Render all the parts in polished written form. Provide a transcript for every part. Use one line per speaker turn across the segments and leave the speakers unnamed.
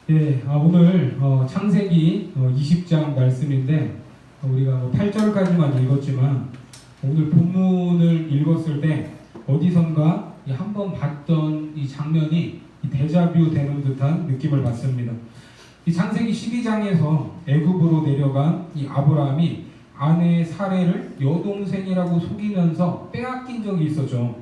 예, 오늘 창세기 20장 말씀인데 우리가 8절까지만 읽었지만 오늘 본문을 읽었을 때 어디선가 한번 봤던 이 장면이 데자뷰 되는 듯한 느낌을 받습니다. 이 창세기 12장에서 애굽으로 내려간 이 아브라함이 아내 사레를 여동생이라고 속이면서 빼앗긴 적이 있었죠.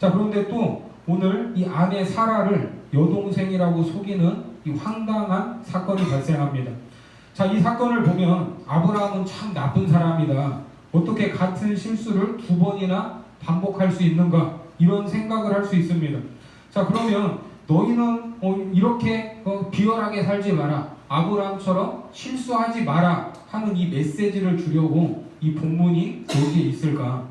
자, 그런데 또 오늘 이 아내 사라를 여동생이라고 속이는 이 황당한 사건이 발생합니다. 자, 이 사건을 보면 아브라함은 참 나쁜 사람이다. 어떻게 같은 실수를 두 번이나 반복할 수 있는가? 이런 생각을 할 수 있습니다. 자, 그러면 너희는 이렇게 비열하게 살지 마라. 아브라함처럼 실수하지 마라 하는 이 메시지를 주려고 이 본문이 여기에 있을까?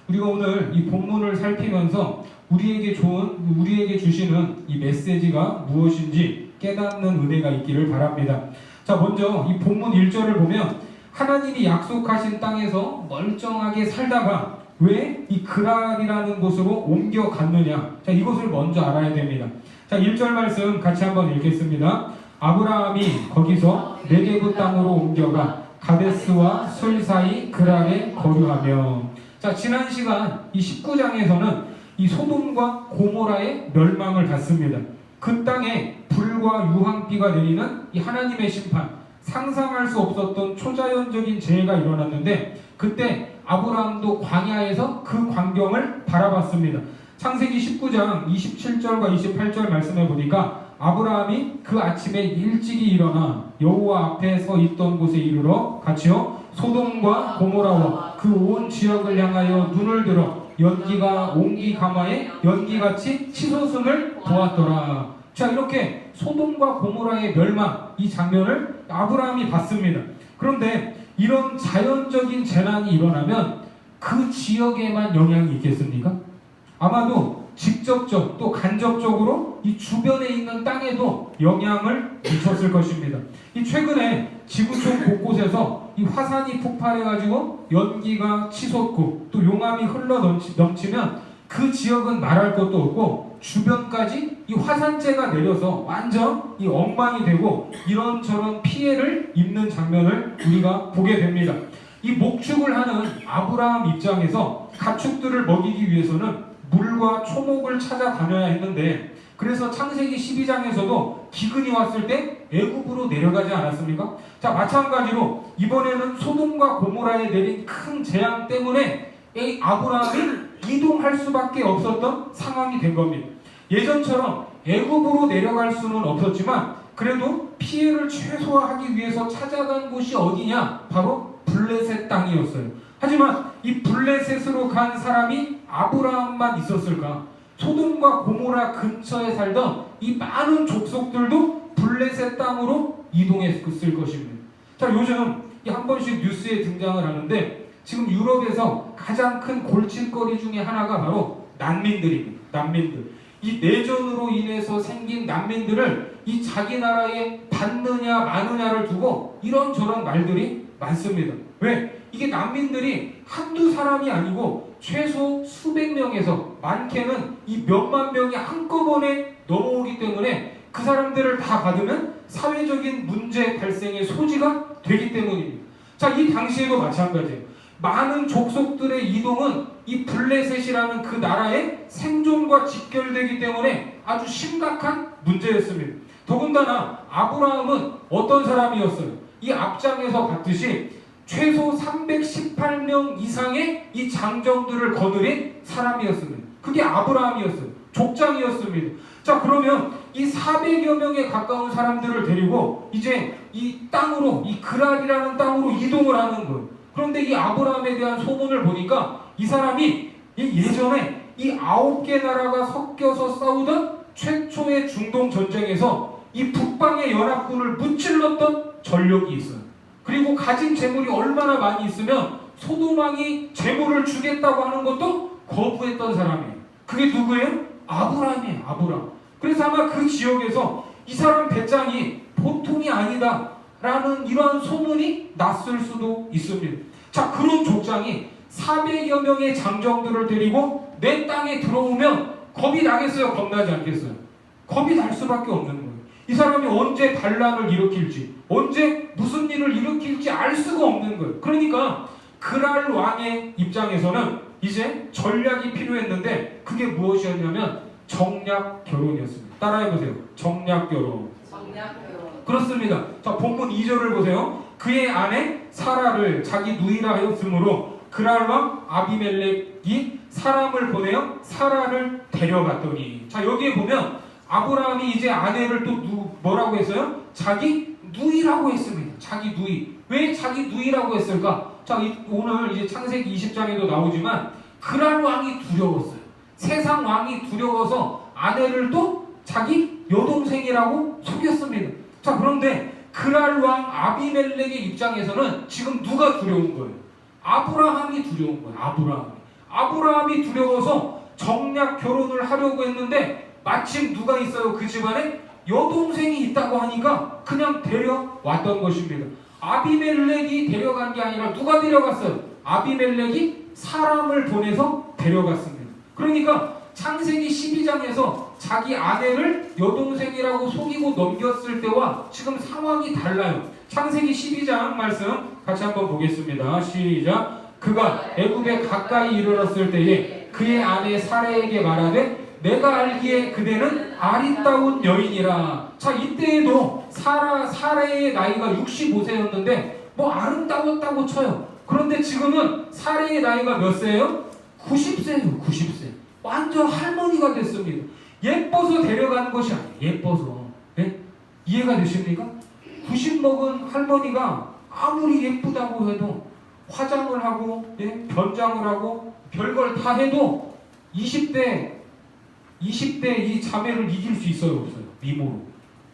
우리가 오늘 이 본문을 살피면서 우리에게 주시는 이 메시지가 무엇인지 깨닫는 은혜가 있기를 바랍니다. 자, 먼저 이 본문 1절을 보면 하나님이 약속하신 땅에서 멀쩡하게 살다가 왜 이 그랄이라는 곳으로 옮겨갔느냐? 자, 이것을 먼저 알아야 됩니다. 자, 1절 말씀 같이 한번 읽겠습니다. 아브라함이 거기서 네게브 땅으로 옮겨가 가데스와 술 사이 그랄에 거류하며. 자, 지난 시간 이 19장에서는 이 소돔과 고모라의 멸망을 봤습니다. 그 땅에 불과 유황비가 내리는 이 하나님의 심판, 상상할 수 없었던 초자연적인 재해가 일어났는데 그때 아브라함도 광야에서 그 광경을 바라봤습니다. 창세기 19장 27절과 28절 말씀해 보니까 아브라함이 그 아침에 일찍이 일어나 여호와 앞에 서 있던 곳에 이르러 같이요 소돔과 고모라와 그 온 지역을 향하여 눈을 들어 연기가 옹기 가마에 연기같이 치솟음을 보았더라. 자, 이렇게 소돔과 고모라의 멸망, 이 장면을 아브라함이 봤습니다. 그런데 이런 자연적인 재난이 일어나면 그 지역에만 영향이 있겠습니까? 아마도 직접적 또 간접적으로 이 주변에 있는 땅에도 영향을 미쳤을 것입니다. 이 최근에 지구촌 곳곳에서 이 화산이 폭발해가지고 연기가 치솟고 또 용암이 흘러 넘치면 그 지역은 말할 것도 없고 주변까지 이 화산재가 내려서 완전 이 엉망이 되고 이런저런 피해를 입는 장면을 우리가 보게 됩니다. 이 목축을 하는 아브라함 입장에서 가축들을 먹이기 위해서는 물과 초목을 찾아다녀야 했는데 그래서 창세기 12장에서도 기근이 왔을 때 애굽으로 내려가지 않았습니까? 자, 마찬가지로 이번에는 소돔과 고모라에 내린 큰 재앙 때문에 이 아브라함이 이동할 수밖에 없었던 상황이 된 겁니다. 예전처럼 애굽으로 내려갈 수는 없었지만 그래도 피해를 최소화하기 위해서 찾아간 곳이 어디냐? 바로 블레셋 땅이었어요. 하지만 이 블레셋으로 간 사람이 아브라함만 있었을까? 소돔과 고모라 근처에 살던 이 많은 족속들도 블레셋 땅으로 이동했을 것입니다. 자, 요즘 한 번씩 뉴스에 등장을 하는데 지금 유럽에서 가장 큰 골칫거리 중에 하나가 바로 난민들입니다. 난민들. 이 내전으로 인해서 생긴 난민들을 이 자기 나라에 받느냐 마느냐를 두고 이런저런 말들이 많습니다. 왜? 이게 난민들이 한두 사람이 아니고 최소 수백 명에서 많게는 이 몇만 명이 한꺼번에 넘어오기 때문에 그 사람들을 다 받으면 사회적인 문제 발생의 소지가 되기 때문입니다. 자, 이 당시에도 마찬가지예요. 많은 족속들의 이동은 이 블레셋이라는 그 나라의 생존과 직결되기 때문에 아주 심각한 문제였습니다. 더군다나 아브라함은 어떤 사람이었어요? 이 앞장에서 봤듯이 최소 318명 이상의 이 장정들을 거느린 사람이었습니다. 그게 아브라함이었어요. 족장이었습니다. 자, 그러면 이 400여 명에 가까운 사람들을 데리고 이제 이 땅으로, 이 그랄이라는 땅으로 이동을 하는 거예요. 그런데 이 아브라함에 대한 소문을 보니까 이 사람이 예전에 이 9개 나라가 섞여서 싸우던 최초의 중동 전쟁에서 이 북방의 연합군을 무찔렀던 전력이 있어요. 그리고 가진 재물이 얼마나 많이 있으면 소돔 왕이 재물을 주겠다고 하는 것도 거부했던 사람이에요. 그게 누구예요? 아브라함이에요. 아브라함. 그래서 아마 그 지역에서 이 사람 배짱이 보통이 아니다 라는 이러한 소문이 났을 수도 있습니다. 자, 그런 족장이 400여 명의 장정들을 데리고 내 땅에 들어오면 겁이 나겠어요? 겁나지 않겠어요? 겁이 날 수밖에 없는 거예요. 이 사람이 언제 반란을 일으킬지, 언제 무슨 일을 일으킬지 알 수가 없는 거예요. 그러니까 그랄 왕의 입장에서는 이제 전략이 필요했는데 그게 무엇이었냐면 정략 결혼이었습니다. 따라해보세요. 정략 결혼. 그렇습니다. 자, 본문 2절을 보세요. 그의 아내 사라를 자기 누이라 하였으므로 그랄 왕 아비멜렉이 사람을 보내어 사라를 데려갔더니, 자, 여기에 보면 아브라함이 이제 아내를 또 뭐라고 했어요? 자기 누이라고 했습니다. 자기 누이. 왜 자기 누이라고 했을까? 자, 오늘 이제 창세기 20장에도 나오지만 그랄 왕이 두려웠어요. 세상 왕이 두려워서 아내를 또 자기 여동생이라고 속였습니다. 자, 그런데 그랄 왕 아비멜렉의 입장에서는 지금 누가 두려운 거예요? 아브라함이 두려운 거예요. 아브라함이 두려워서 정략 결혼을 하려고 했는데 마침 누가 있어요? 그 집안에 여동생이 있다고 하니까 그냥 데려왔던 것입니다. 아비멜렉이 데려간 게 아니라 누가 데려갔어요? 아비멜렉이 사람을 보내서 데려갔습니다. 그러니까 창세기 12장에서 자기 아내를 여동생이라고 속이고 넘겼을 때와 지금 상황이 달라요. 창세기 12장 말씀 같이 한번 보겠습니다. 시작. 그가 애굽에 가까이 이르렀을 때에 그의 아내 사라에게 말하되 내가 알기에 그대는 아리따운 여인이라. 자, 이때에도 사라의 나이가 65세였는데 뭐 아름다웠다고 쳐요. 그런데 지금은 사라의 나이가 몇 세예요? 90세예요. 90세. 완전 할머니가 됐습니다. 예뻐서 데려가는 것이 아니에요. 예뻐서. 네? 이해가 되십니까? 90 먹은 할머니가 아무리 예쁘다고 해도 화장을 하고, 예? 변장을 하고 별걸 다 해도 20대 이 자매를 이길 수 있어요? 없어요? 미모로.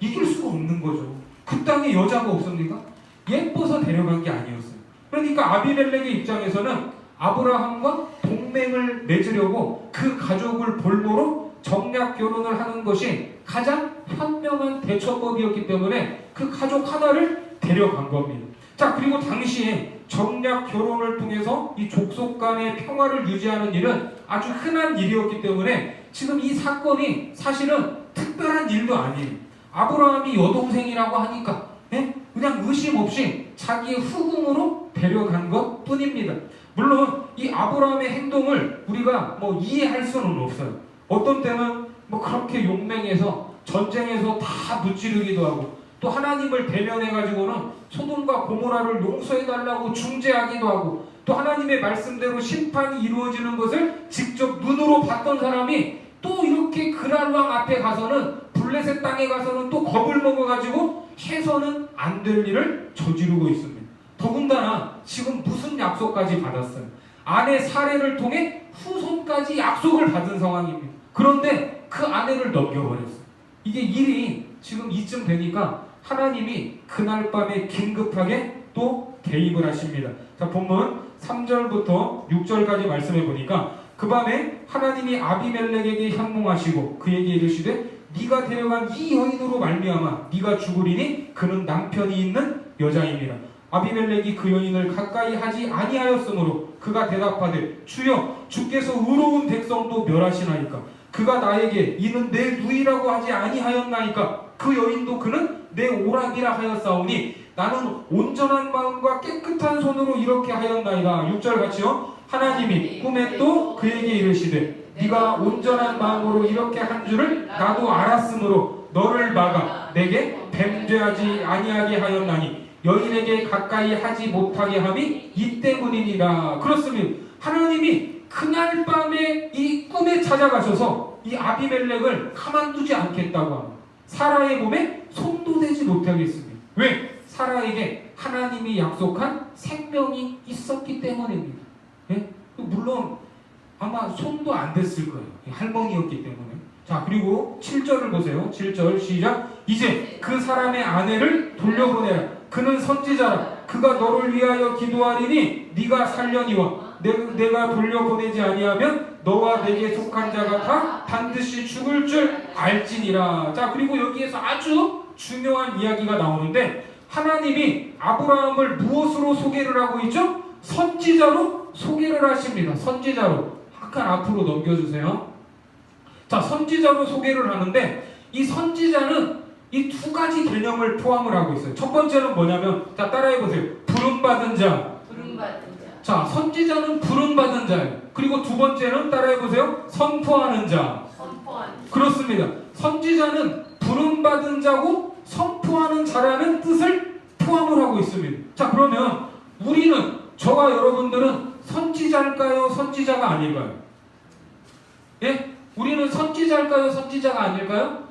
이길 수가 없는 거죠. 그 땅에 여자가 없습니까? 예뻐서 데려간 게 아니었어요. 그러니까 아비멜렉의 입장에서는 아브라함과 동맹을 맺으려고 그 가족을 볼모로 정략 결혼을 하는 것이 가장 현명한 대처법이었기 때문에 그 가족 하나를 데려간 겁니다. 자, 그리고 당시에 정략 결혼을 통해서 이 족속 간의 평화를 유지하는 일은 아주 흔한 일이었기 때문에 지금 이 사건이 사실은 특별한 일도 아니에요. 아브라함이 여동생이라고 하니까 그냥 의심 없이 자기의 후궁으로 데려간 것 뿐입니다. 물론 이 아브라함의 행동을 우리가 뭐 이해할 수는 없어요. 어떤 때는 뭐 그렇게 용맹해서 전쟁에서 다 무찌르기도 하고, 또 하나님을 대면해가지고는 소돔과 고모라를 용서해달라고 중재하기도 하고, 또 하나님의 말씀대로 심판이 이루어지는 것을 직접 눈으로 봤던 사람이 또 이렇게 그랄 왕 앞에 가서는, 블레셋 땅에 가서는 또 겁을 먹어가지고 해서는 안 될 일을 저지르고 있습니다. 더군다나 지금 무슨 약속까지 받았어요? 아내 사례를 통해 후손까지 약속을 받은 상황입니다. 그런데 그 아내를 넘겨버렸어요. 이게 일이 지금 이쯤 되니까 하나님이 그날 밤에 긴급하게 또 개입을 하십니다. 자, 본문 3절부터 6절까지 말씀해 보니까 그 밤에 하나님이 아비멜렉에게 현몽하시고 그에게 이르시되 네가 데려간 이 여인으로 말미암아 네가 죽으리니 그는 남편이 있는 여자임이라. 아비멜렉이 그 여인을 가까이 하지 아니하였으므로 그가 대답하되 주여 주께서 의로운 백성도 멸하시나이까. 그가 나에게 이는 내 누이라고 하지 아니하였나이까. 그 여인도 그는 내 오락이라 하였사오니 나는 온전한 마음과 깨끗한 손으로 이렇게 하였나이다. 6절 같이요. 하나님이 꿈에 또 그에게 이르시되 네가 온전한 마음으로 이렇게 한 줄을 나도 알았으므로 너를 막아 내게 뱀죄하지 아니하게 하였나니 여인에게 가까이 하지 못하게 함이 이 때문이니라. 그렇습니다. 하나님이 그날 밤에 이 꿈에 찾아가셔서 이 아비멜렉을 가만두지 않겠다고 합니다. 사라의 몸에 손도 대지 못하겠습니다. 왜? 사라에게 하나님이 약속한 생명이 있었기 때문입니다. 예? 물론 아마 손도 안 댔을 거예요. 할머니였기 때문에. 자, 그리고 7절을 보세요. 7절 시작. 이제 그 사람의 아내를 돌려보내라. 그는 선지자라. 그가 너를 위하여 기도하리니 네가 살려니와 내가 돌려보내지 아니하면 너와 내게 속한 자가 다 반드시 죽을 줄 알지니라. 자, 그리고 여기에서 아주 중요한 이야기가 나오는데 하나님이 아브라함을 무엇으로 소개를 하고 있죠? 선지자로 소개를 하십니다. 선지자로. 한 칸 앞으로 넘겨주세요. 자, 선지자로 소개를 하는데 이 선지자는 이 두 가지 개념을 포함을 하고 있어요. 첫 번째는 뭐냐면, 자, 따라해 보세요. 부름받은 자. 자, 선지자는 부름받은 자예요. 그리고 두 번째는 따라해 보세요. 선포하는 자. 그렇습니다. 선지자는 부름받은 자고 선포하는 자라는 뜻을 포함을 하고 있습니다. 자, 그러면 우리는, 저와 여러분들은 선지자일까요? 선지자가 아닐까요? 예? 우리는 선지자일까요? 선지자가 아닐까요?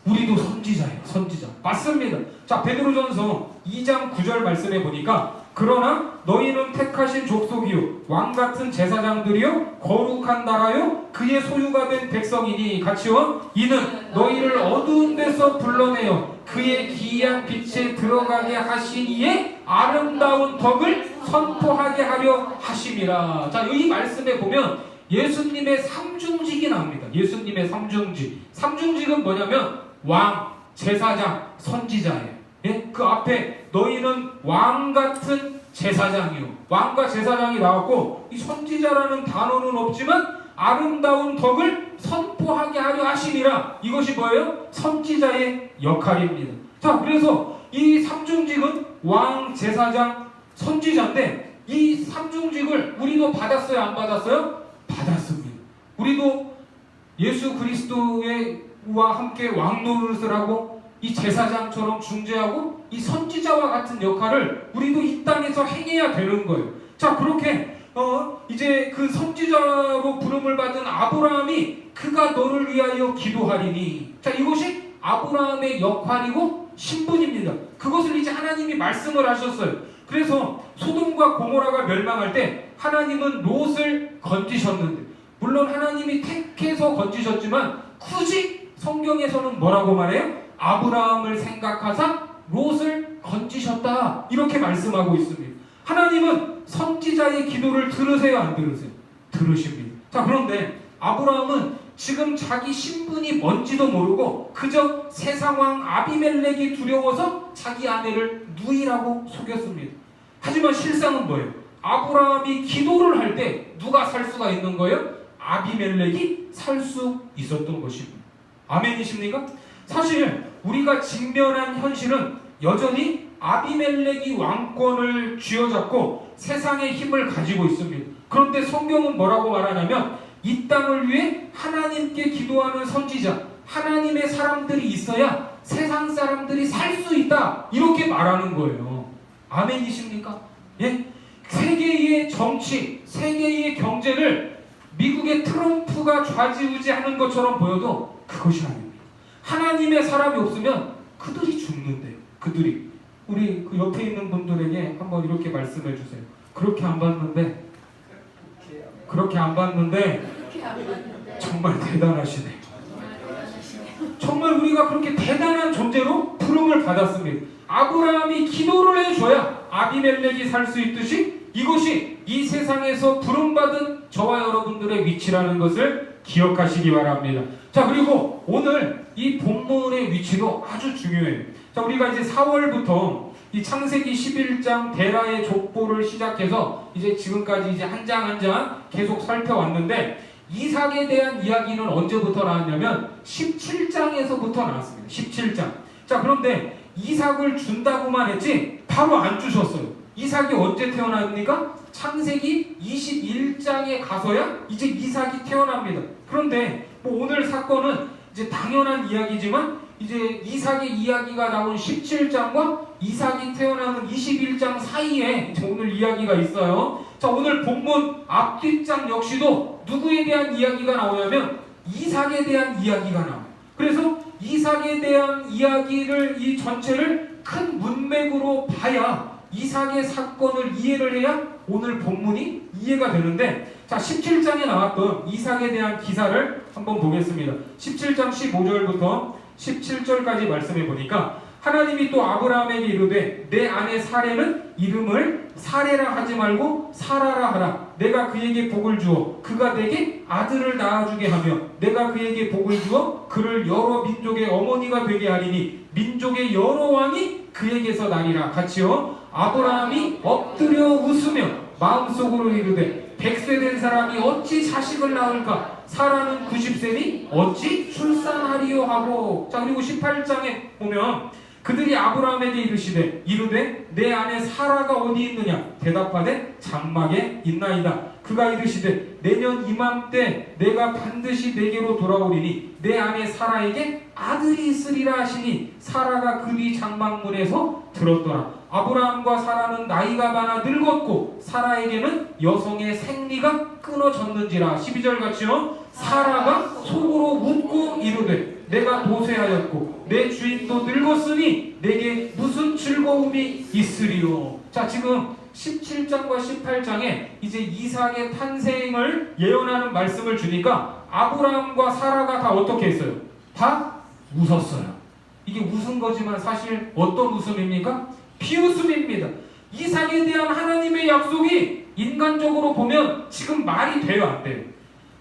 우리도 선지자예요. 선지자. 맞습니다. 자, 베드로전서 2장 9절 말씀해 보니까, 그러나 너희는 택하신 족속이요 왕같은 제사장들이요 거룩한 나라요 그의 소유가 된 백성이니, 같이요, 이는 너희를 어두운 데서 불러내어 그의 기이한 빛에 들어가게 하시니에 아름다운 덕을 선포하게 하려 하심이라. 자, 이 말씀에 보면 예수님의 삼중직이 나옵니다. 예수님의 삼중직. 삼중직은 뭐냐면 왕, 제사장, 선지자예요. 예? 그 앞에 너희는 왕같은 제사장이요. 왕과 제사장이 나왔고, 이 선지자라는 단어는 없지만 아름다운 덕을 선포하게 하려 하심이라. 이것이 뭐예요? 선지자의 역할입니다. 자, 그래서 이 삼중직은 왕, 제사장, 선지자인데, 이 삼중직을 우리도 받았어요? 안 받았어요? 받았습니다. 우리도 예수 그리스도와 함께 왕 노릇을 하고 이 제사장처럼 중재하고 이 선지자와 같은 역할을 우리도 이 땅에서 행해야 되는 거예요. 자, 그렇게 이제 그 선지자로 부름을 받은 아브라함이 그가 너를 위하여 기도하리니. 자, 이것이 아브라함의 역할이고 신분입니다. 그것을 이제 하나님이 말씀을 하셨어요. 그래서 소돔과 고모라가 멸망할 때 하나님은 롯을 건지셨는데, 물론 하나님이 택해서 건지셨지만 굳이 성경에서는 뭐라고 말해요? 아브라함을 생각하사 롯을 건지셨다, 이렇게 말씀하고 있습니다. 하나님은 선지자의 기도를 들으세요, 안 들으세요? 들으십니다. 자, 그런데 아브라함은 지금 자기 신분이 뭔지도 모르고 그저 세상왕 아비멜렉이 두려워서 자기 아내를 누이라고 속였습니다. 하지만 실상은 뭐예요? 아브라함이 기도를 할 때 누가 살 수가 있는 거예요? 아비멜렉이 살 수 있었던 것입니다. 아멘이십니까? 사실 우리가 직면한 현실은 여전히 아비멜렉이 왕권을 쥐어잡고 세상의 힘을 가지고 있습니다. 그런데 성경은 뭐라고 말하냐면, 이 땅을 위해 하나님께 기도하는 선지자, 하나님의 사람들이 있어야 세상 사람들이 살 수 있다, 이렇게 말하는 거예요. 아멘이십니까? 예? 세계의 정치, 세계의 경제를 미국의 트럼프가 좌지우지하는 것처럼 보여도 그것이 아닙니다. 하나님의 사람이 없으면 그들이 죽는데요. 그들이. 우리 그 옆에 있는 분들에게 한번 이렇게 말씀해 주세요. 그렇게 안 봤는데 정말 대단하시네. 정말 우리가 그렇게 대단한 존재로 부름을 받았습니다. 아브라함이 기도를 해줘야 아비멜렉이 살 수 있듯이, 이것이 이 세상에서 부름받은 저와 여러분들의 위치라는 것을 기억하시기 바랍니다. 자, 그리고 오늘 이 본문의 위치도 아주 중요해요. 자, 우리가 이제 4월부터 이 창세기 11장 데라의 족보를 시작해서 이제 지금까지 이제 한 장 한 장 계속 살펴왔는데, 이삭에 대한 이야기는 언제부터 나왔냐면 17장에서부터 나왔습니다. 17장. 자, 그런데 이삭을 준다고만 했지 바로 안 주셨어요. 이삭이 언제 태어납니까? 창세기 21장에 가서야 이제 이삭이 태어납니다. 그런데 뭐 오늘 사건은 이제 당연한 이야기지만, 이제 이삭의 이야기가 나온 17장과 이삭이 태어나는 21장 사이에 이제 오늘 이야기가 있어요. 자, 오늘 본문 앞뒷장 역시도 누구에 대한 이야기가 나오냐면 이삭에 대한 이야기가 나와요. 그래서 이삭에 대한 이야기를, 이 전체를 큰 문맥으로 봐야 이삭의 사건을 이해를 해야 오늘 본문이 이해가 되는데, 자, 17장에 나왔던 이삭에 대한 기사를 한번 보겠습니다. 17장 15절부터 17절까지 말씀해 보니까, 하나님이 또 아브라함에게 이르되 내 아내 사레는 이름을 사레라 하지 말고 사라라 하라. 내가 그에게 복을 주어 그가 내게 아들을 낳아주게 하며 내가 그에게 복을 주어 그를 여러 민족의 어머니가 되게 하리니 민족의 여러 왕이 그에게서 나리라. 같이요. 아브라함이 엎드려 웃으며 마음속으로 이르되 100세 된 사람이 어찌 자식을 낳을까? 사라는 90세니 어찌 출산하리요 하고. 자, 그리고 18장에 보면 그들이 아브라함에게 이르되 내 아내 사라가 어디 있느냐? 대답하되 장막에 있나이다. 그가 이르시되 내년 이맘때 내가 반드시 내게로 돌아오리니 내 아내 사라에게 아들이 있으리라 하시니 사라가 그 뒤 장막문에서 들었더라. 아브라함과 사라는 나이가 많아 늙었고 사라에게는 여성의 생리가 끊어졌는지라. 12절 같이요. 사라가 속으로 웃고 이르되 내가 도쇠하였고 내 주인도 늙었으니 내게 무슨 즐거움이 있으리요. 자, 지금 17장과 18장에 이제 이삭의 탄생을 예언하는 말씀을 주니까 아브라함과 사라가 다 어떻게 했어요? 다 웃었어요. 이게 웃은 거지만 사실 어떤 웃음입니까? 비웃음입니다. 이삭에 대한 하나님의 약속이 인간적으로 보면 지금 말이 돼요, 안 돼요?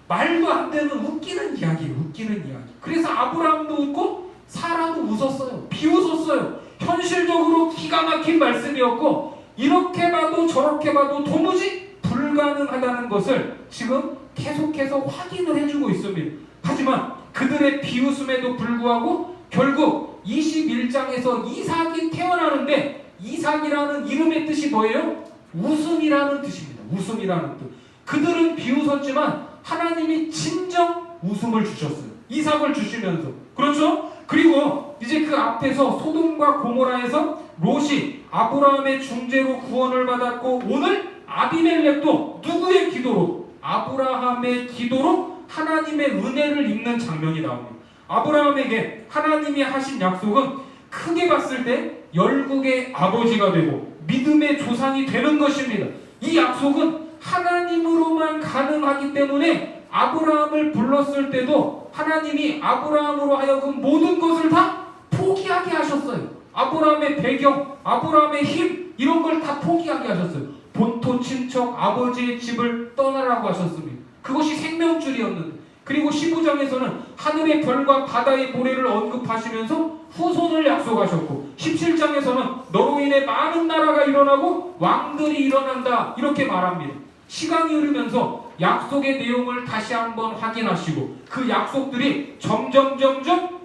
말도 안 되는 웃기는 이야기예요. 웃기는 이야기. 그래서 아브라함도 웃고 사라도 웃었어요. 비웃었어요. 현실적으로 기가 막힌 말씀이었고 이렇게 봐도 저렇게 봐도 도무지 불가능하다는 것을 지금 계속해서 확인을 해주고 있습니다. 하지만 그들의 비웃음에도 불구하고 결국 21장에서 이삭이 태어나는데 이삭이라는 이름의 뜻이 뭐예요? 웃음이라는 뜻입니다. 웃음이라는 뜻. 그들은 비웃었지만 하나님이 진정 웃음을 주셨어요. 이삭을 주시면서. 그렇죠? 그리고 이제 그 앞에서 소돔과 고모라에서 롯이 아브라함의 중재로 구원을 받았고 오늘 아비멜렉도 누구의 기도로? 아브라함의 기도로 하나님의 은혜를 입는 장면이 나옵니다. 아브라함에게 하나님이 하신 약속은 크게 봤을 때 열국의 아버지가 되고 믿음의 조상이 되는 것입니다. 이 약속은 하나님으로만 가능하기 때문에 아브라함을 불렀을 때도 하나님이 아브라함으로 하여금 모든 것을 다 포기하게 하셨어요. 아브라함의 배경, 아브라함의 힘 이런 걸 다 포기하게 하셨어요. 본토 친척 아버지의 집을 떠나라고 하셨습니다. 그것이 생명줄이었는데 그리고 15장에서는 하늘의 별과 바다의 모래를 언급하시면서 후손을 약속하셨고 17장에서는 너로 인해 많은 나라가 일어나고 왕들이 일어난다 이렇게 말합니다. 시간이 흐르면서 약속의 내용을 다시 한번 확인하시고 그 약속들이 점점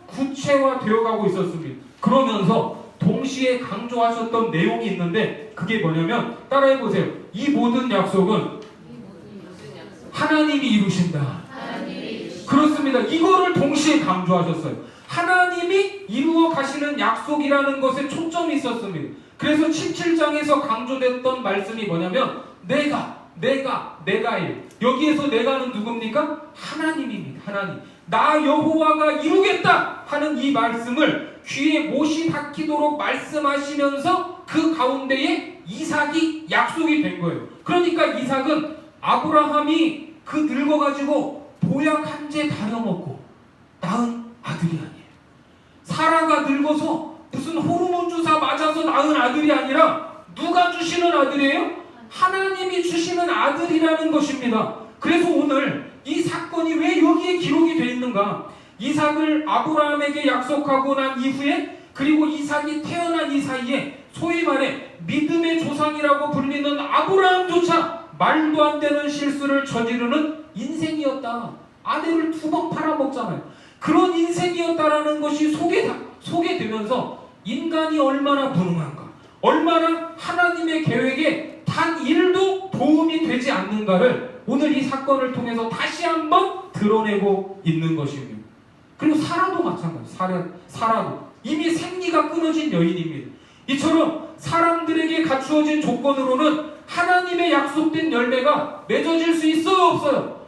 구체화되어 가고 있었습니다. 그러면서 동시에 강조하셨던 내용이 있는데 그게 뭐냐면 따라해보세요. 이 모든 약속은 하나님이 이루신다. 그렇습니다. 이거를 동시에 강조하셨어요. 하나님이 이루어 가시는 약속이라는 것에 초점이 있었습니다. 그래서 17장에서 강조됐던 말씀이 뭐냐면 내가일. 여기에서 내가는 누굽니까? 하나님입니다. 하나님. 나 여호와가 이루겠다 하는 이 말씀을 귀에 못이 박히도록 말씀하시면서 그 가운데에 이삭이 약속이 된 거예요. 그러니까 이삭은 아브라함이 그 늙어가지고 보약 한 재 다려먹고 낳은 아들이 아니에요. 사라가 늙어서 무슨 호르몬 주사 맞아서 낳은 아들이 아니라 누가 주시는 아들이에요? 하나님이 주시는 아들이라는 것입니다. 그래서 오늘 이 사건이 왜 여기에 기록이 되어 있는가? 이삭을 아브라함에게 약속하고 난 이후에 그리고 이삭이 태어난 이 사이에 소위 말해 믿음의 조상이라고 불리는 아브라함조차 말도 안 되는 실수를 저지르는 인생이었다. 아내를 2번 팔아먹잖아요. 그런 인생이었다라는 것이 소개되면서 인간이 얼마나 무능한가, 얼마나 하나님의 계획에 단 1도 도움이 되지 않는가를 오늘 이 사건을 통해서 다시 한번 드러내고 있는 것입니다. 그리고 사라도 마찬가지. 사라도 이미 생리가 끊어진 여인입니다. 이처럼 사람들에게 갖추어진 조건으로는 하나님의 약속된 열매가 맺어질 수 있어요, 없어요?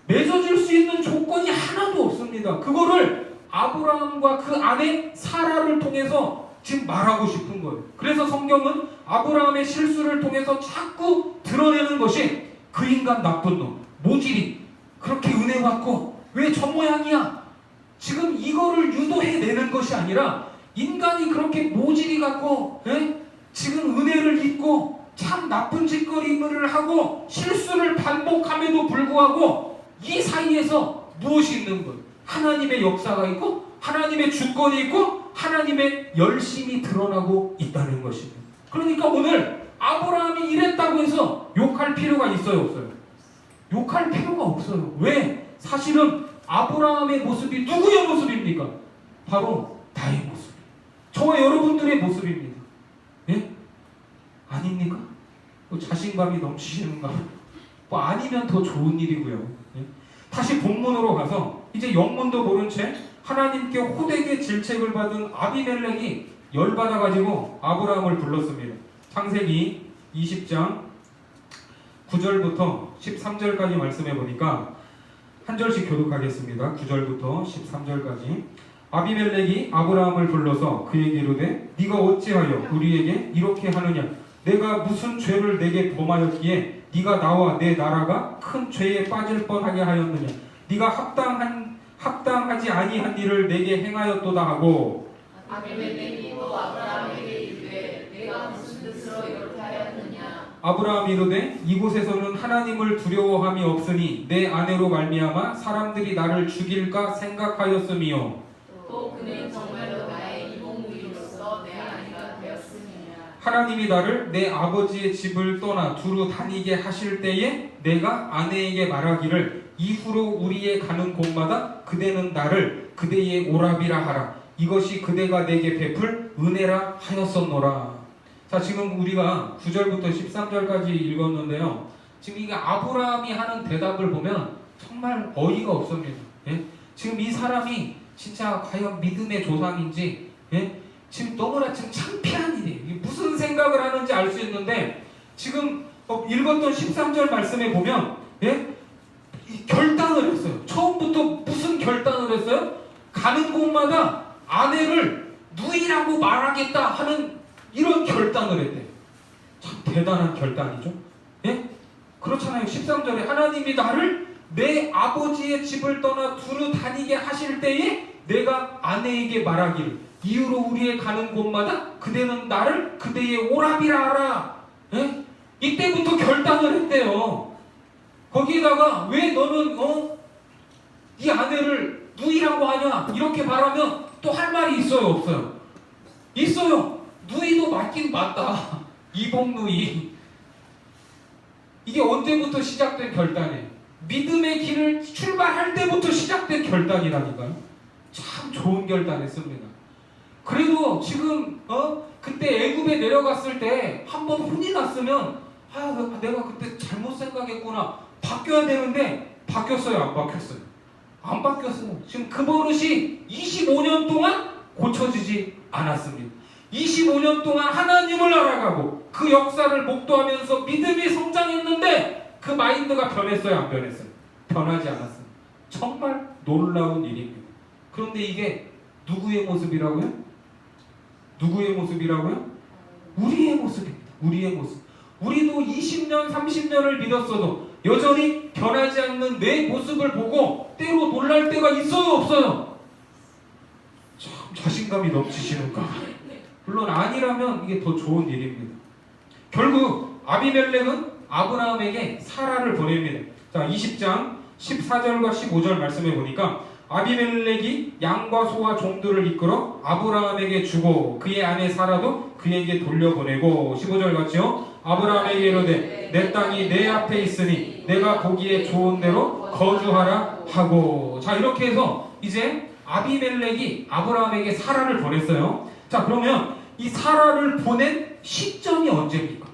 맺어질 수 있는 조건이 하나도 없습니다. 그거를 아브라함과 그 아내 사라를 통해서 지금 말하고 싶은 거예요. 그래서 성경은 아브라함의 실수를 통해서 자꾸 드러내는 것이 그 인간 나쁜 놈, 모질이 그렇게 은혜 받고 왜 저 모양이야? 지금 이거를 유도해내는 것이 아니라 인간이 그렇게 모질이 갖고 지금 은혜를 잊고 참 나쁜 짓거리를 하고 실수를 반복함에도 불구하고 이 사이에서 무엇이 있는 거예요? 하나님의 역사가 있고 하나님의 주권이 있고 하나님의 열심이 드러나고 있다는 것입니다. 그러니까 오늘 아브라함이 이랬다고 해서 욕할 필요가 있어요, 없어요? 욕할 필요가 없어요. 왜? 사실은 아브라함의 모습이 누구의 모습입니까? 바로 나의 모습. 저와 여러분들의 모습입니다. 예? 아닙니까? 뭐 자신감이 넘치시는가? 뭐 아니면 더 좋은 일이고요. 예? 다시 본문으로 가서 이제 영문도 모른 채 하나님께 호되게 질책을 받은 아비멜렉이 열받아가지고 아브라함을 불렀습니다. 창세기 20장 9절부터 13절까지 말씀해 보니까 한 절씩 교독하겠습니다. 9절부터 13절까지. 아비멜렉이 아브라함을 불러서 그에게 이르되 네가 어찌하여 우리에게 이렇게 하느냐? 내가 무슨 죄를 내게 범하였기에 네가 나와 내 나라가 큰 죄에 빠질 뻔하게 하였느냐? 네가 합당하지 아니한 일을 내게 행하였도다 하고
아비멜렉이 또 아브라함에게 이르되 내가 무슨 뜻으로 이렇게 하였느냐?
아브라함이 이르되 이곳에서는 하나님을 두려워함이 없으니 내 아내로 말미암아 사람들이 나를 죽일까 생각하였음이요.
또 그는 정말로 나의 이복무이로서 내 아내가 되었음이냐?
하나님이 나를 내 아버지의 집을 떠나 두루 다니게 하실 때에 내가 아내에게 말하기를 이후로 우리의 가는 곳마다 그대는 나를 그대의 오라비라 하라. 이것이 그대가 내게 베풀 은혜라 하였었노라. 자, 지금 우리가 9절부터 13절까지 읽었는데요. 지금 이게 아브라함이 하는 대답을 보면 정말 어이가 없습니다. 예? 지금 이 사람이 진짜 과연 믿음의 조상인지, 예? 지금 너무나 지금 창피한 일이에요. 이게 무슨 생각을 하는지 알 수 있는데, 지금 읽었던 13절 말씀에 보면, 예? 이 결단을 했어요. 처음부터 무슨 결단을 했어요? 가는 곳마다 아내를 누이라고 말하겠다 하는 이런 결단을 했대요. 참 대단한 결단이죠. 예? 그렇잖아요. 13절에 하나님이 나를 내 아버지의 집을 떠나 두루 다니게 하실 때에 내가 아내에게 말하기를 이후로 우리의 가는 곳마다 그대는 나를 그대의 오라비라 하라. 예? 이때부터 결단을 했대요. 거기에다가 왜 너는 이 아내를 누이라고 하냐 이렇게 말하면 또 할 말이 있어요 없어요? 있어요. 누이도 맞긴 맞다. 이복누이. 이게 언제부터 시작된 결단이에요? 믿음의 길을 출발할 때부터 시작된 결단이라니까요. 참 좋은 결단했습니다. 그래도 지금 그때 애굽에 내려갔을 때 한번 혼이 났으면 내가 그때 잘못 생각했구나. 바뀌어야 되는데 바뀌었어요? 안 바뀌었어요? 안 바뀌었어요. 지금 그 버릇이 25년 동안 고쳐지지 않았습니다. 25년 동안 하나님을 알아가고 그 역사를 목도하면서 믿음이 성장했는데 그 마인드가 변했어요? 안 변했어요? 변하지 않았어요. 정말 놀라운 일입니다. 그런데 이게 누구의 모습이라고요? 누구의 모습이라고요? 우리의 모습입니다. 우리의 모습. 우리도 20년, 30년을 믿었어도 여전히 변하지 않는 내 모습을 보고 때로 놀랄 때가 있어요, 없어요? 참 자신감이 넘치시는가? 물론 아니라면 이게 더 좋은 일입니다. 결국 아비멜렉은 아브라함에게 사라를 보냅니다. 자, 20장 14절과 15절 말씀해 보니까 아비멜렉이 양과 소와 종들을 이끌어 아브라함에게 주고 그의 아내 사라도 그에게 돌려보내고 15절 같이요. 아브라함에게 이르되 내 땅이 내 앞에 있으니 내가 거기에 좋은 대로 거주하라 하고. 자, 이렇게 해서 이제 아비멜렉이 아브라함에게 사라를 보냈어요. 자, 그러면 이 사라를 보낸 시점이 언제입니까?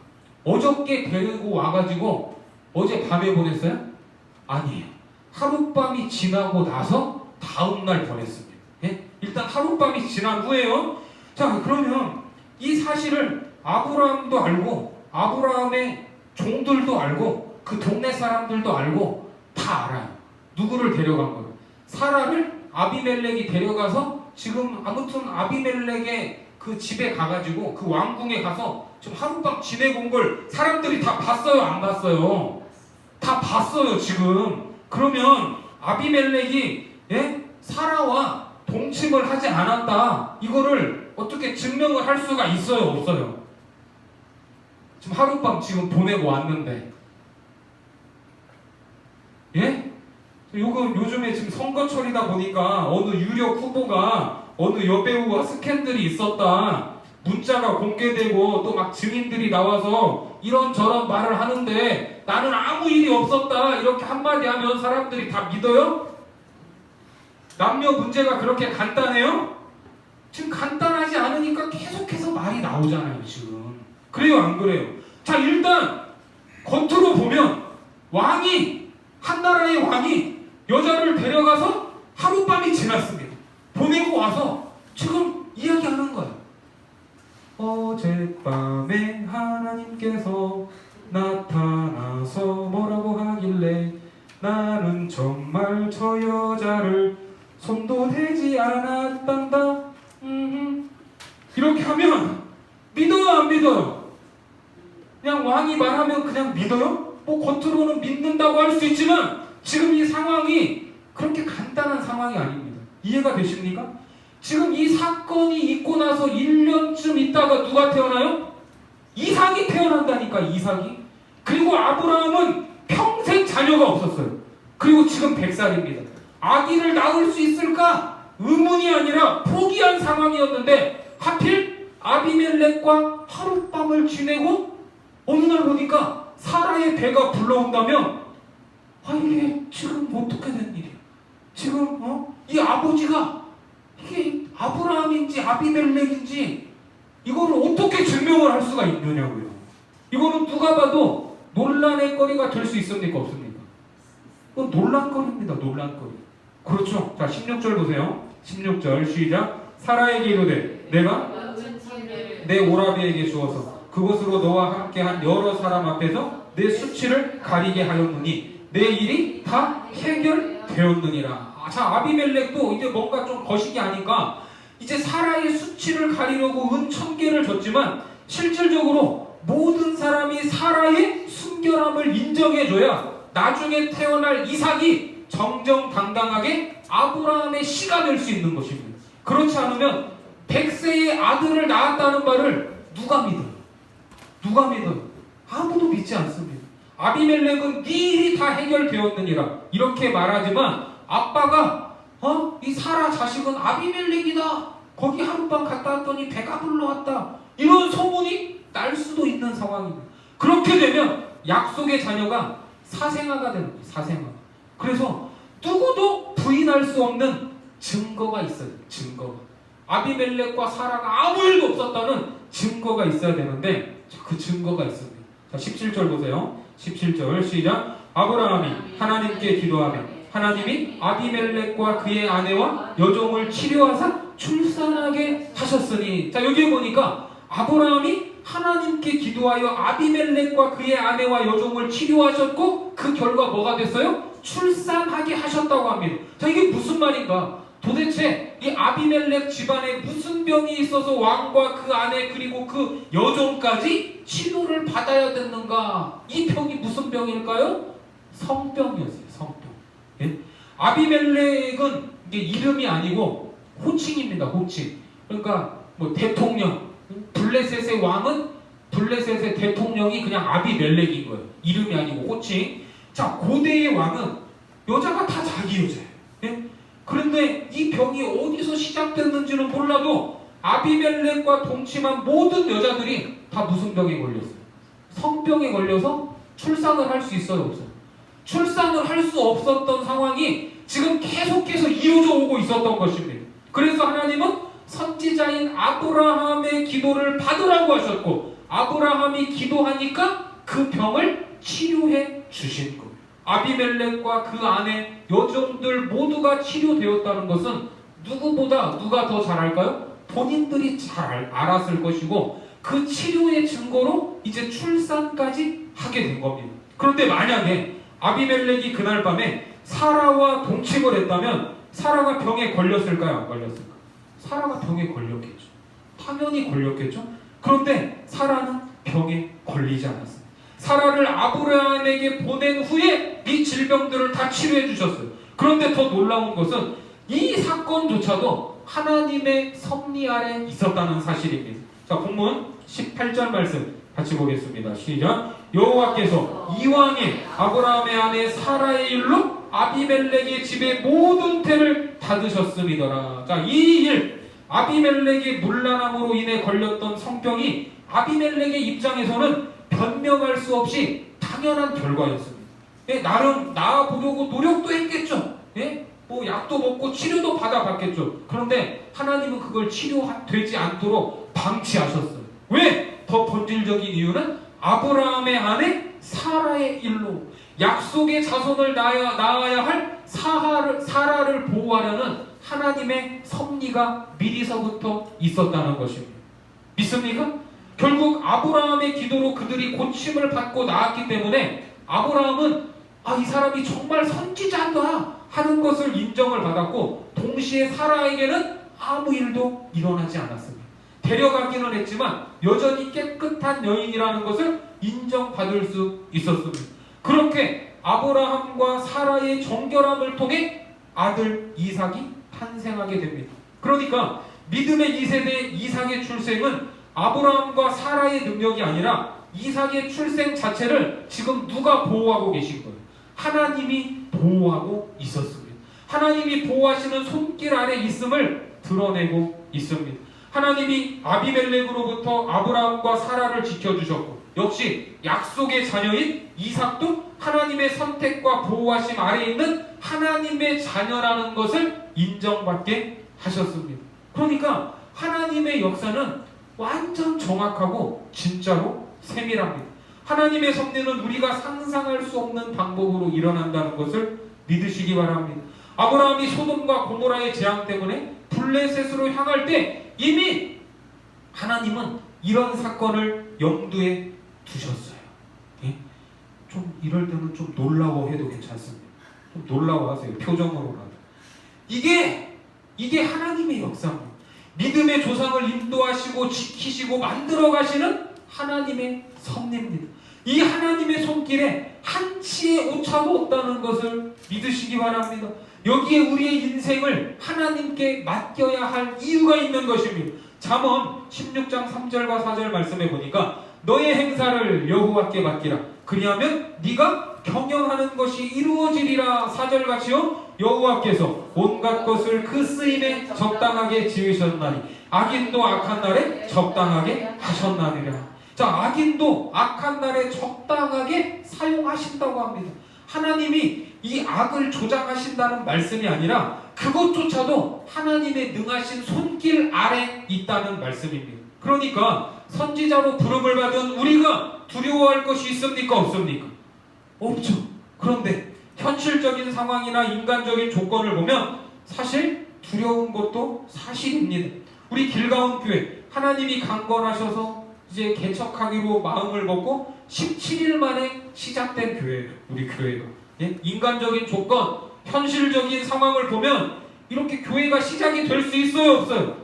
어저께 데리고 와가지고 어제 밤에 보냈어요? 아니에요. 하룻밤이 지나고 나서 다음날 보냈습니다. 예? 일단 하룻밤이 지난 후에요. 자, 그러면 이 사실을 아브라함도 알고 아브라함의 종들도 알고 그 동네 사람들도 알고 다 알아요. 누구를 데려간 거예요? 사라를 아비멜렉이 데려가서 지금 아무튼 아비멜렉의 그 집에 가가지고 그 왕궁에 가서 지금 하룻밤 지내고 온 걸 사람들이 다 봤어요? 안 봤어요? 다 봤어요 지금. 그러면 아비멜렉이 사라와 동침을 하지 않았다 이거를 어떻게 증명을 할 수가 있어요? 없어요? 지금 하룻밤 지금 보내고 왔는데 예? 요즘에 지금 선거철이다 보니까 어느 유력 후보가 어느 여배우와 스캔들이 있었다 문자가 공개되고 또 막 증인들이 나와서 이런저런 말을 하는데 나는 아무 일이 없었다 이렇게 한마디 하면 사람들이 다 믿어요? 남녀 문제가 그렇게 간단해요? 지금 간단하지 않으니까 계속해서 말이 나오잖아요 지금. 그래요 안 그래요? 자 일단 겉으로 보면 왕이 한 나라의 왕이 여자를 데려가서 하룻밤이 지났습니다. 보내고 와서 지금 이야기하는 거예요. 어젯밤에 하나님께서 나타나서 뭐라고 하길래 나는 정말 저 여자를 손도 대지 않았단다. 이렇게 하면 믿어요 안 믿어요? 그냥 왕이 말하면 그냥 믿어요? 뭐 겉으로는 믿는다고 할 수 있지만 지금 이 상황이 그렇게 간단한 상황이 아닙니다. 이해가 되십니까? 지금 이 사건이 있고 나서 1년쯤 있다가 누가 태어나요? 이삭이 태어난다니까 이삭이. 그리고 아브라함은 평생 자녀가 없었어요. 그리고 지금 100살입니다. 아기를 낳을 수 있을까? 의문이 아니라 포기한 상황이었는데 하필 아비멜렉과 하룻밤을 지내고 어느 날 보니까 사라의 배가 불러온다면 이게 지금 어떻게 된 일이야? 지금 이 아버지가 이게 아브라함인지 아비멜렉인지 이거를 어떻게 증명을 할 수가 있느냐고요. 이거는 누가 봐도 논란의 거리가 될 수 있습니까? 없습니까? 이건 논란거리입니다. 논란거리. 그렇죠. 자 16절 보세요. 16절 시작. 사라에게 이르되 내가 내 오라비에게 주어서 그곳으로 너와 함께한 여러 사람 앞에서 내 수치를 가리게 하였느니 내 일이 다 해결되었느니라. 자 아비멜렉도 이제 뭔가 좀 거시기 하니까 이제 사라의 수치를 가리려고 은 1000개를 줬지만 실질적으로 모든 사람이 사라의 순결함을 인정해줘야 나중에 태어날 이삭이 정정당당하게 아브라함의 씨가 될 수 있는 것입니다. 그렇지 않으면 100세의 아들을 낳았다는 말을 누가 믿어요? 누가 믿어요? 아무도 믿지 않습니다. 아비멜렉은 네 일이 다 해결되었느니라 이렇게 말하지만 아빠가 이 사라 자식은 아비멜렉이다. 거기 하룻밤 갔다 왔더니 배가 불러왔다. 이런 소문이 날 수도 있는 상황입니다. 그렇게 되면 약속의 자녀가 사생아가 되는 거예요. 사생아. 그래서 누구도 부인할 수 없는 증거가 있어요. 증거가. 아비멜렉과 사라가 아무 일도 없었다는 증거가 있어야 되는데 그 증거가 있습니다. 자 17절 보세요. 17절 시작. 아브라함이 하나님께 기도하며 하나님이 아비멜렉과 그의 아내와 여종을 치료하사 출산하게 하셨으니. 자 여기에 보니까 아브라함이 하나님께 기도하여 아비멜렉과 그의 아내와 여종을 치료하셨고 그 결과 뭐가 됐어요? 출산하게 하셨다고 합니다. 자 이게 무슨 말인가? 도대체 이 아비멜렉 집안에 무슨 병이 있어서 왕과 그 아내 그리고 그 여종까지 치료를 받아야 됐는가? 이 병이 무슨 병일까요? 성병이었어요. 성병. 예? 아비멜렉은 이게 이름이 아니고 호칭입니다. 호칭. 그러니까 뭐 대통령, 블레셋의 왕은 블레셋의 대통령이 그냥 아비멜렉인 거예요. 이름이 아니고 호칭. 자 고대의 왕은 여자가 다 자기 여자예요. 예? 그런데 이 병이 어디서 시작됐는지는 몰라도 아비멜렉과 동침한 모든 여자들이 다 무슨 병에 걸렸어요? 성병에 걸려서 출산을 할 수 있어요? 없어요? 출산을 할 수 없었던 상황이 지금 계속해서 이어져 오고 있었던 것입니다. 그래서 하나님은 선지자인 아브라함의 기도를 받으라고 하셨고 아브라함이 기도하니까 그 병을 치료해 주신 거예요. 아비멜렉과 그 아내 여종들 모두가 치료되었다는 것은 누구보다 누가 더 잘할까요? 본인들이 잘 알았을 것이고 그 치료의 증거로 이제 출산까지 하게 된 겁니다. 그런데 만약에 아비멜렉이 그날 밤에 사라와 동침을 했다면 사라가 병에 걸렸을까요? 안 걸렸을까요? 사라가 병에 걸렸겠죠. 당연히 걸렸겠죠. 그런데 사라는 병에 걸리지 않았습니다. 사라를 아브라함에게 보낸 후에 이 질병들을 다 치료해 주셨어요. 그런데 더 놀라운 것은 이 사건조차도 하나님의 섭리 아래 있었다는 사실입니다. 자, 본문 18절 말씀 같이 보겠습니다. 시작. 여호와께서 이왕에 아브라함의 아내 사라의 일로 아비멜렉의 집의 모든 태를 닫으셨음이더라. 자, 이 일 아비멜렉의 문란함으로 인해 걸렸던 성병이 아비멜렉의 입장에서는 변명할 수 없이 당연한 결과였습니다. 예, 나름 나아보려고 노력도 했겠죠. 예? 뭐 약도 먹고 치료도 받아봤겠죠. 그런데 하나님은 그걸 치료되지 않도록 방치하셨어요. 왜? 더 본질적인 이유는 아브라함의 아내 사라의 일로 약속의 자손을 낳아야 할 사라를 보호하려는 하나님의 섭리가 미리서부터 있었다는 것입니다. 믿습니까? 결국 아브라함의 기도로 그들이 고침을 받고 나았기 때문에 아브라함은 이 사람이 정말 선지자다 하는 것을 인정을 받았고, 동시에 사라에게는 아무 일도 일어나지 않았습니다. 데려가기는 했지만 여전히 깨끗한 여인이라는 것을 인정받을 수 있었습니다. 그렇게 아브라함과 사라의 정결함을 통해 아들 이삭이 탄생하게 됩니다. 그러니까 믿음의 2세대 이삭의 출생은 아브라함과 사라의 능력이 아니라 이삭의 출생 자체를 지금 누가 보호하고 계신 거예요? 하나님이 보호하고 있었습니다. 하나님이 보호하시는 손길 아래 있음을 드러내고 있습니다. 하나님이 아비멜렉으로부터 아브라함과 사라를 지켜주셨고, 역시 약속의 자녀인 이삭도 하나님의 선택과 보호하심 아래 있는 하나님의 자녀라는 것을 인정받게 하셨습니다. 그러니까 하나님의 역사는 완전 정확하고 진짜로 세밀합니다. 하나님의 섭리는 우리가 상상할 수 없는 방법으로 일어난다는 것을 믿으시기 바랍니다. 아브라함이 소돔과 고모라의 재앙 때문에 블레셋으로 향할 때 이미 하나님은 이런 사건을 염두에 두셨어요. 예? 좀 이럴 때는 좀 놀라워해도 괜찮습니다. 좀 놀라워하세요. 표정으로라도. 이게 하나님의 역사입니다. 믿음의 조상을 인도하시고 지키시고 만들어 가시는 하나님의 섭리입니다. 이 하나님의 손길에 한치의 오차도 없다는 것을 믿으시기 바랍니다. 여기에 우리의 인생을 하나님께 맡겨야 할 이유가 있는 것입니다. 잠언 16장 3절과 4절 말씀해 보니까 너의 행사를 여호와께 맡기라. 그리하면 네가 경영하는 것이 이루어지리라. 4절같이요. 여호와께서 온갖 것을 그 쓰임에 적당하게 지으셨나니 악인도 악한 날에 적당하게 하셨나니라. 자, 악인도 악한 날에 적당하게 사용하신다고 합니다. 하나님이 이 악을 조장하신다는 말씀이 아니라 그것조차도 하나님의 능하신 손길 아래 있다는 말씀입니다. 그러니까 선지자로 부름을 받은 우리가 두려워할 것이 있습니까? 없습니까? 없죠. 그런데 현실적인 상황이나 인간적인 조건을 보면 사실 두려운 것도 사실입니다. 우리 길가온 교회 하나님이 강건하셔서 이제 개척하기로 마음을 먹고 17일 만에 시작된 교회예요. 우리 교회가. 예? 인간적인 조건, 현실적인 상황을 보면 이렇게 교회가 시작이 될 수 있어요? 없어요?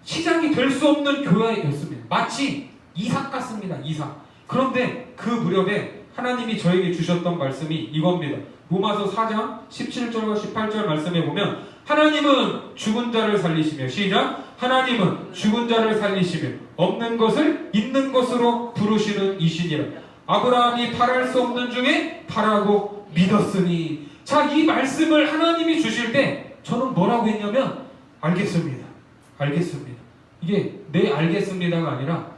시작이 될 수 없는 교회였습니다. 마치 이삭 같습니다. 이삭. 그런데 그 무렵에 하나님이 저에게 주셨던 말씀이 이겁니다. 로마서 4장 17절과 18절 말씀에 보면 하나님은 죽은 자를 살리시며, 시작, 하나님은 죽은 자를 살리시며 없는 것을 있는 것으로 부르시는 이시니라. 아브라함이 바랄 수 없는 중에 바라고 믿었으니. 자, 이 말씀을 하나님이 주실 때 저는 뭐라고 했냐면 알겠습니다. 알겠습니다. 이게 네 알겠습니다가 아니라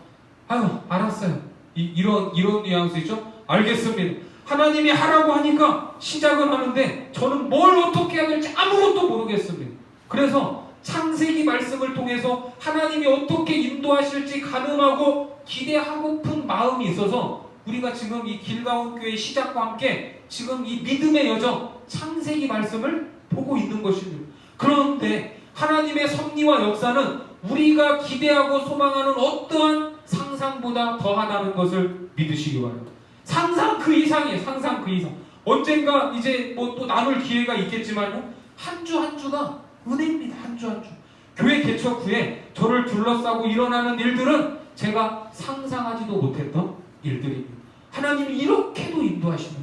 알았어요. 이런 뉘앙스 있죠? 알겠습니다. 하나님이 하라고 하니까 시작은 하는데 저는 뭘 어떻게 해야 될지 아무것도 모르겠습니다. 그래서 창세기 말씀을 통해서 하나님이 어떻게 인도하실지 가늠하고 기대하고픈 마음이 있어서 우리가 지금 이 길가온 교회 시작과 함께 지금 이 믿음의 여정 창세기 말씀을 보고 있는 것입니다. 그런데 하나님의 섭리와 역사는 우리가 기대하고 소망하는 어떠한 상상보다 더하다는 것을 믿으시기 바랍니다. 상상 그 이상이에요. 상상 그 이상. 언젠가 이제 뭐 또 나눌 기회가 있겠지만요, 한 주 한 주가 은혜입니다. 한 주 한 주. 교회 개척 후에 저를 둘러싸고 일어나는 일들은 제가 상상하지도 못했던 일들입니다. 하나님이 이렇게도 인도하시는 것,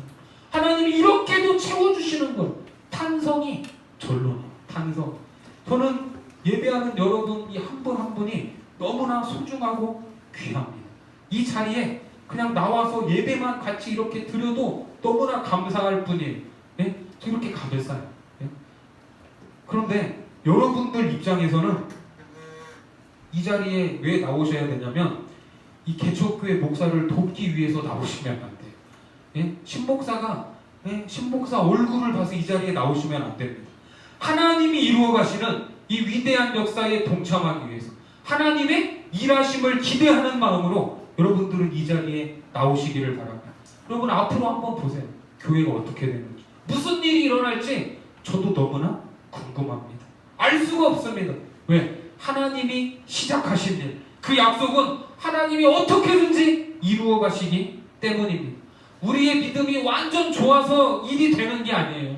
하나님이 이렇게도 채워주시는 것, 탄성이 절로 탄성. 저는 예배하는 여러분 이 한 분 한 분이 너무나 소중하고 귀합니다. 이 자리에 그냥 나와서 예배만 같이 이렇게 드려도 너무나 감사할 뿐이에요. 네? 이렇게 감사해요. 네? 그런데 여러분들 입장에서는 이 자리에 왜 나오셔야 되냐면 이 개척교회 목사를 돕기 위해서 나오시면 안 돼요. 예? 신목사가 신목사 얼굴을 봐서 이 자리에 나오시면 안 됩니다. 하나님이 이루어 가시는 이 위대한 역사에 동참하기 위해서 하나님의 일하심을 기대하는 마음으로 여러분들은 이 자리에 나오시기를 바랍니다. 여러분 앞으로 한번 보세요. 교회가 어떻게 되는지, 무슨 일이 일어날지 저도 너무나 궁금합니다. 알 수가 없습니다. 왜? 하나님이 시작하신 일, 그 약속은 하나님이 어떻게든지 이루어 가시기 때문입니다. 우리의 믿음이 완전 좋아서 일이 되는 게 아니에요.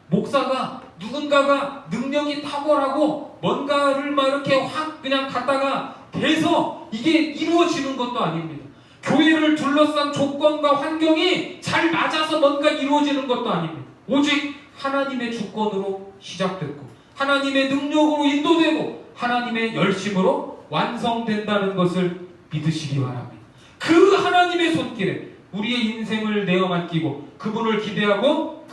목사가 누군가가 능력이 탁월하고 뭔가를 막 이렇게 확 그냥 갖다가 돼서 이게 이루어지는 것도 아닙니다. 교회를 둘러싼 조건과 환경이 잘 맞아서 뭔가 이루어지는 것도 아닙니다. 오직 하나님의 주권으로 시작됐고 하나님의 능력으로 인도되고 하나님의 열심으로 완성된다는 것을 믿으시기 바랍니다. 그 하나님의 손길에 우리의 인생을 내어 맡기고 그분을 기대하고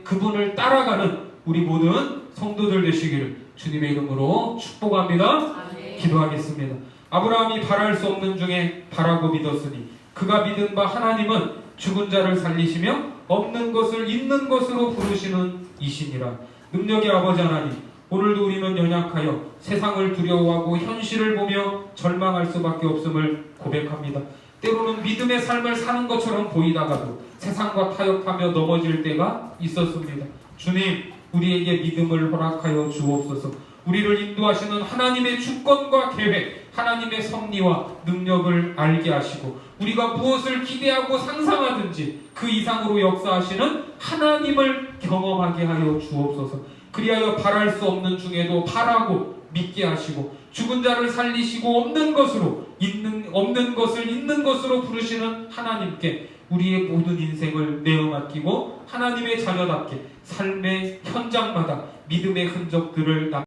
그분을 따라가는 우리 모든 성도들 되시기를 주님의 이름으로 축복합니다. 기도하겠습니다. 아브라함이 바랄 수 없는 중에 바라고 믿었으니 그가 믿은 바 하나님은 죽은 자를 살리시며 없는 것을 있는 것으로 부르시는 이시니라. 능력의 아버지 하나님, 오늘도 우리는 연약하여 세상을 두려워하고 현실을 보며 절망할 수밖에 없음을 고백합니다. 때로는 믿음의 삶을 사는 것처럼 보이다가도 세상과 타협하며 넘어질 때가 있었습니다. 주님, 우리에게 믿음을 허락하여 주옵소서. 우리를 인도하시는 하나님의 주권과 계획, 하나님의 섭리와 능력을 알게 하시고 우리가 무엇을 기대하고 상상하든지 그 이상으로 역사하시는 하나님을 경험하게 하여 주옵소서. 그리하여 바랄 수 없는 중에도 바라고 믿게 하시고 죽은 자를 살리시고 없는 것을 있는 것으로 부르시는 하나님께 우리의 모든 인생을 내어 맡기고 하나님의 자녀답게 삶의 현장마다 믿음의 흔적들을